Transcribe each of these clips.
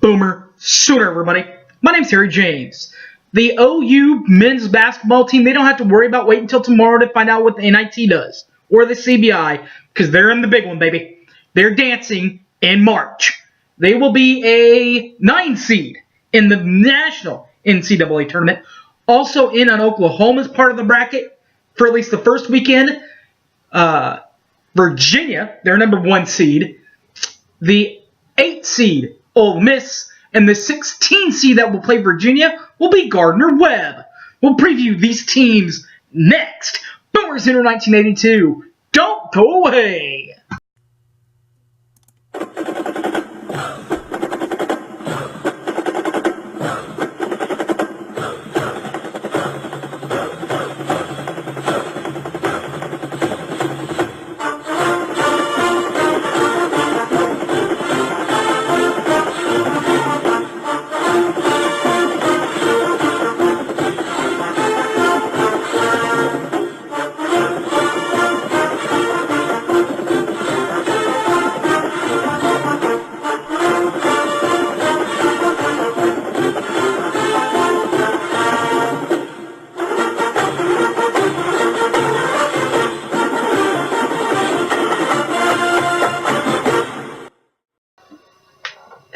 Boomer Sooner, everybody. My name's Harry James. The OU men's basketball team, they don't have to worry about waiting until tomorrow to find out what the NIT does. Or the CBI, because they're in the big one, baby. They're dancing in March. They will be a 9 seed in the national NCAA tournament. Also in on Oklahoma's part of the bracket for at least the first weekend. Virginia, their number 1 seed. The 8 seed, Ole Miss. And the 16 seed that will play Virginia will be Gardner-Webb. We'll preview these teams next. Boomers Inter 1982. Don't go away.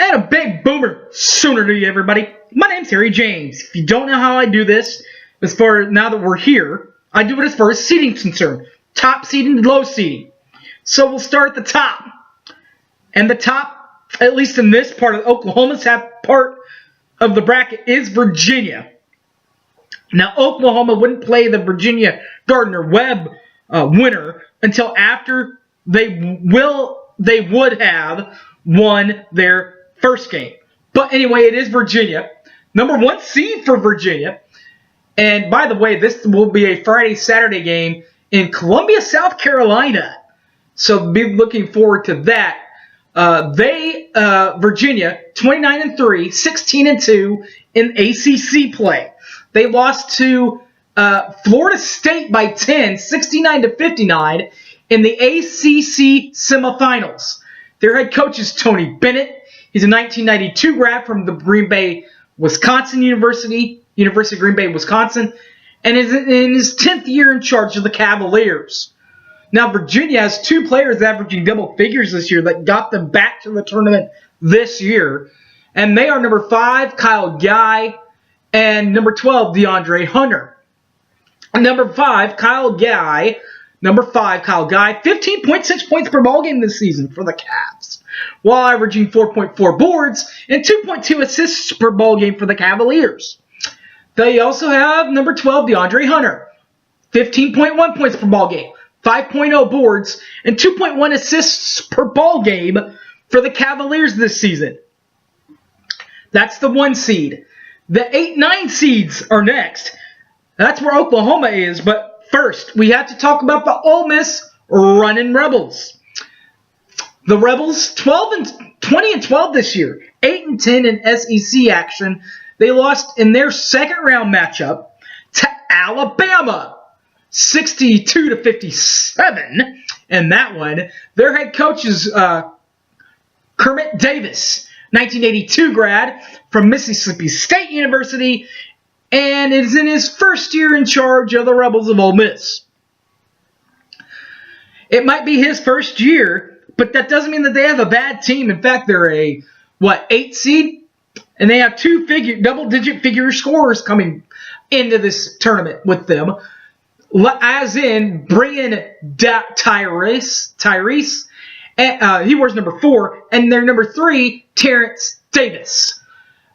And a big boomer sooner to you, everybody. My name's Harry James. If you don't know how I do this, as far as now that we're here, I do it as far as seeding is concerned. Top seeding to low seeding. So we'll start at the top. And the top, at least in this part of Oklahoma's part of the bracket, is Virginia. Now, Oklahoma wouldn't play the Virginia Gardner-Webb winner until after they would have won their first game. But anyway, it is Virginia. Number 1 seed for Virginia. And by the way, this will be a Friday-Saturday game in Columbia, South Carolina. So be looking forward to that. Virginia, 29-3, 16-2 in ACC play. They lost to Florida State by 10, 69-59 in the ACC semifinals. Their head coach is Tony Bennett. He's a 1992 grad from the Green Bay, Wisconsin University of Green Bay, Wisconsin, and is in his 10th year in charge of the Cavaliers. Now, Virginia has 2 players averaging double figures this year that got them back to the tournament this year, and they are number 5, Kyle Guy, and number 12, DeAndre Hunter. And number 5, Kyle Guy, 15.6 points per ball game this season for the Cavs, while averaging 4.4 boards and 2.2 assists per ball game for the Cavaliers. They also have number 12, DeAndre Hunter, 15.1 points per ball game, 5.0 boards, and 2.1 assists per ball game for the Cavaliers this season. That's the 1 seed. The 8-9 seeds are next. That's where Oklahoma is, but first, we have to talk about the Ole Miss Runnin' Rebels. The Rebels, 20-12 this year, 8-10 in SEC action. They lost in their second round matchup to Alabama, 62-57 in that one. Their head coach is Kermit Davis, 1982 grad from Mississippi State University, and is in his first year in charge of the Rebels of Ole Miss. It might be his first year, but that doesn't mean that they have a bad team. In fact, they're a, 8 seed? And they have 2 double-digit figure scorers coming into this tournament with them. As in, Brian Tyrese, he wears number 4, and their number 3, Terrence Davis.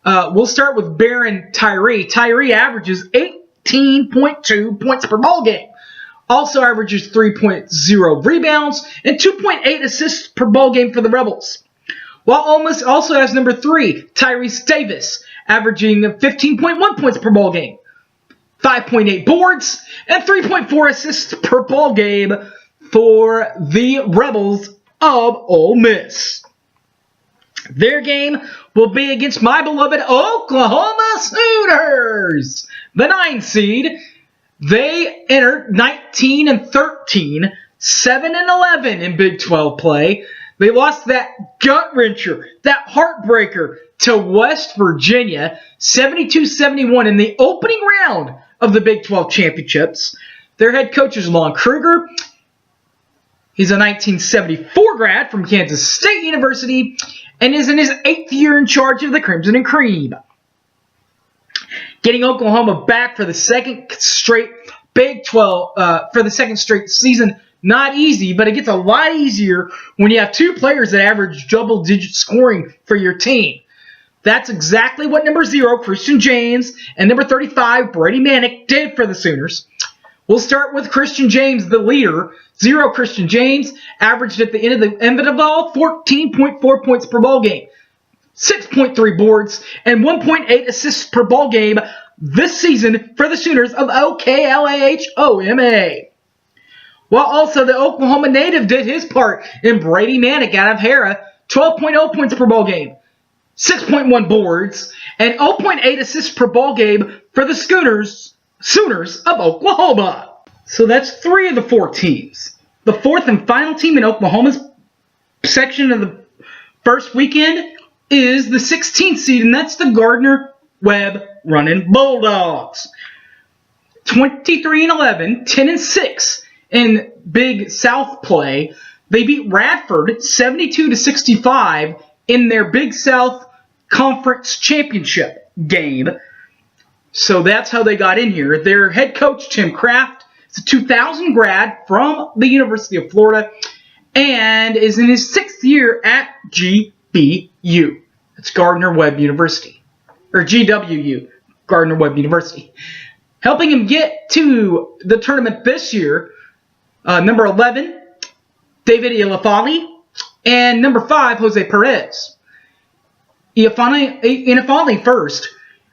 We'll start with Baron Tyree. Tyree averages 18.2 points per ball game. Also averages 3.0 rebounds and 2.8 assists per ball game for the Rebels. While Ole Miss also has number 3, Tyrese Davis, averaging 15.1 points per ball game, 5.8 boards, and 3.4 assists per ball game for the Rebels of Ole Miss. Their game will be against my beloved Oklahoma Sooners, the 9 seed. They entered 19-13, 7-11 in Big 12 play. They lost that gut-wrencher, that heartbreaker to West Virginia, 72-71 in the opening round of the Big 12 championships. Their head coach is Lon Kruger. He's a 1974 grad from Kansas State University and is in his 8th year in charge of the Crimson and Cream. Getting Oklahoma back for the second straight Big 12, for the second straight season, not easy, but it gets a lot easier when you have two players that average double-digit scoring for your team. That's exactly what number 0, Christian James, and number 35, Brady Manick, did for the Sooners. We'll start with Christian James, the leader. 0, Christian James, averaged at the end of the ball 14.4 points per ball game, 6.3 boards, and 1.8 assists per ball game this season for the Sooners of OUMBB. While also the Oklahoma native did his part in Brady Manick out of Hera, 12.0 points per ball game, 6.1 boards, and 0.8 assists per ball game for the Sooners of Oklahoma. So that's 3 of the 4 teams. The fourth and final team in Oklahoma's section of the first weekend is the 16th seed, and that's the Gardner-Webb Running Bulldogs. 23-11, 10-6 in Big South play. They beat Radford 72-65 in their Big South Conference Championship game. So that's how they got in here. Their head coach, Tim Kraft, is a 2000 grad from the University of Florida and is in his 6th year at GBU. It's Gardner-Webb University. Or GWU, Gardner-Webb University. Helping him get to the tournament this year, number 11, David Iafale, and number 5, Jose Perez. Iafale first.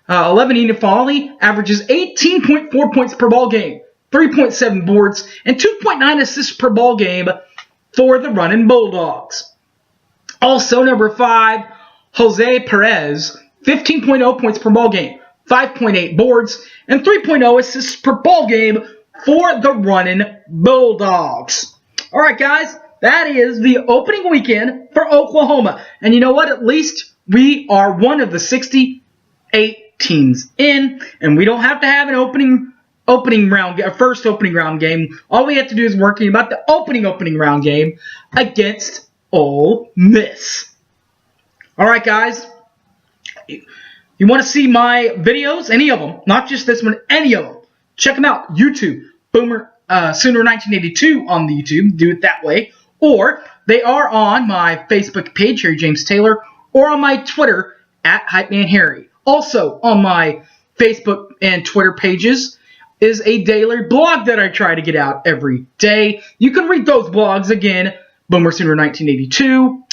11 Iafale averages 18.4 points per ball game, 3.7 boards, and 2.9 assists per ball game for the Running Bulldogs. Also, number 5, Jose Perez, 15.0 points per ball game, 5.8 boards, and 3.0 assists per ball game for the Running Bulldogs. All right, guys, that is the opening weekend for Oklahoma. And you know what? At least we are one of the 68 teams in, and we don't have to have an first opening round game. All we have to do is worry about the opening round game against Ole Miss. All right, guys. You want to see my videos? Any of them? Not just this one. Any of them. Check them out. YouTube. Boomer Sooner 1982 on the YouTube. Do it that way. Or they are on my Facebook page, Harry James Taylor, or on my Twitter at HypeManHarry. Also on my Facebook and Twitter pages is a daily blog that I try to get out every day. You can read those blogs again. Boomer Sooner 1982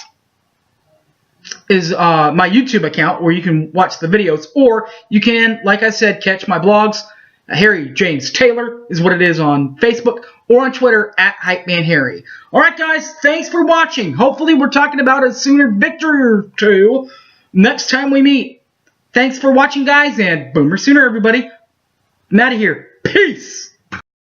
is my YouTube account where you can watch the videos, or you can, like I said, catch my blogs. Harry James Taylor is what it is on Facebook, or on Twitter at HypeManHarry. Alright guys, thanks for watching. Hopefully we're talking about a Sooner victory or two next time we meet. Thanks for watching, guys, and Boomer Sooner, everybody. I'm out of here. Peace!